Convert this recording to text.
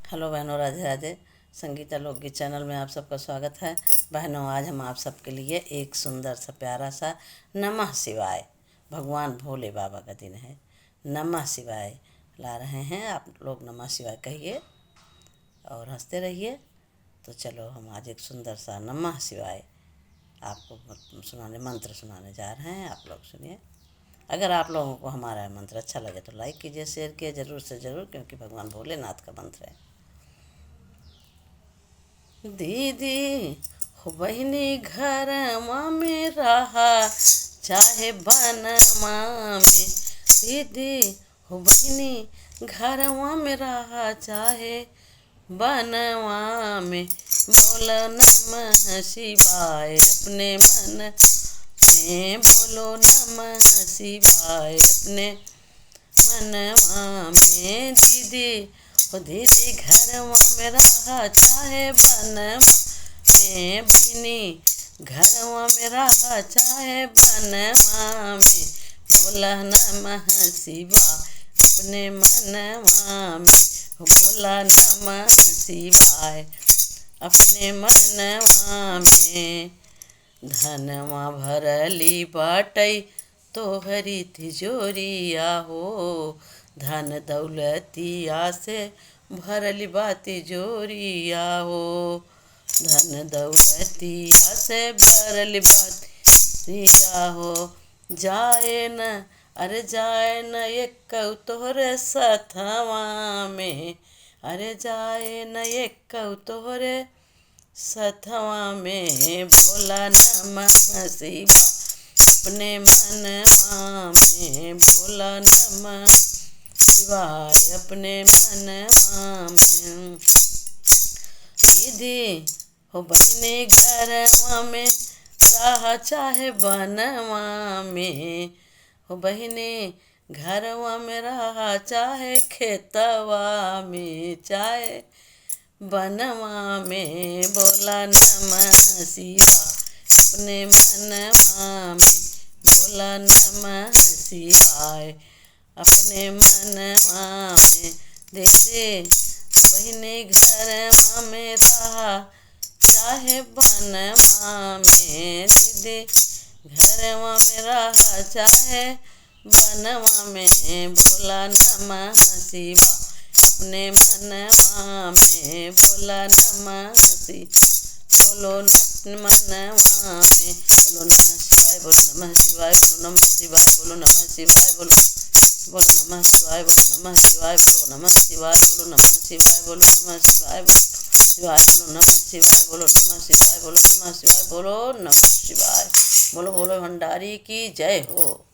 Hello बहनों, राधे राधे। संगीता लोकगीत channel में आप सबका स्वागत है। बहनों, आज हम आप सबके लिए एक सुंदर सा प्यारा सा नमः शिवाय, भगवान भोले बाबा का दिन है, नमः शिवाय ला रहे हैं। आप लोग नमः शिवाय कहिए और हंसते रहिए। तो चलो, हम आज एक सुंदर सा नमः शिवाय आपको मंत्र सुनाने जा रहे हैं। आप लोग सुनिए। अगर आप लोगों को हमारा मंत्र अच्छा लगे तो लाइक कीजिए, शेयर कीजिए ज़रूर से ज़रूर, क्योंकि भगवान भोलेनाथ का मंत्र है। दीदी हो बहिनी घरमा में रहा चाहे बनवा में, दीदी हो बहिनी घरवा में रहा चाहे बनवा में, बोलो नमः शिवाय अपने मन में, बोलो नमः शिवाय अपने मनवा में। दीदी ओ दीदी घरवा में रहा चाहे बनवा में, बहिनी घरवा में रहा चाहे बनवा में, बोला नमः शिवाय अपने मनवा में, बोला नमः शिवाय अपने मनवा में। धनवा भरली बाटई तोहरी तिजोरिया हो, धन दौलतिया से भरली बा तिजोरिया हो, धन दौलतिया से भरली बा तिजोरिया हो। जाए न अरे जाए न एक तोहरे सथवा में, अरे जाए न एक तोहरे सथवा में, बोला नमः शिवाय अपने मनवा में, बोला नमः शिवाय अपने मनवा में। दीदी हो बहिनी घरवा में रहा चाहे बनवा में, हो बहिनी घरवा में रहा चाहे खेतवा में, चाहे बनवा में, बोला नमः शिवाय अपने मनवा में, बोला नमः शिवाय अपने मनवा में। दीदी बहिनी घरवा में रहा चाहे बनवा में, दीदी घरवा में रहा चाहे बनवा में, बोला नमः शिवाय अपने मनवा में, बोला नमः शिवाय बोलो मनवा में, बोलो नमः शिवाय, बोलो नमः शिवाय, बोलो नमः शिवाय, बोलो नमः शिवाय, बोलो नमः शिवाय, बोलो नमः शिवाय, बोलो नमः शिवाय, बोलो नमः शिवाय, बोलो नमः शिवाय, बोलो नमः शिवाय, बोलो नमः शिवाय, बोलो नमः शिवाय, बोलो नमः शिवाय, बोलो भोले भंडारी की जय हो।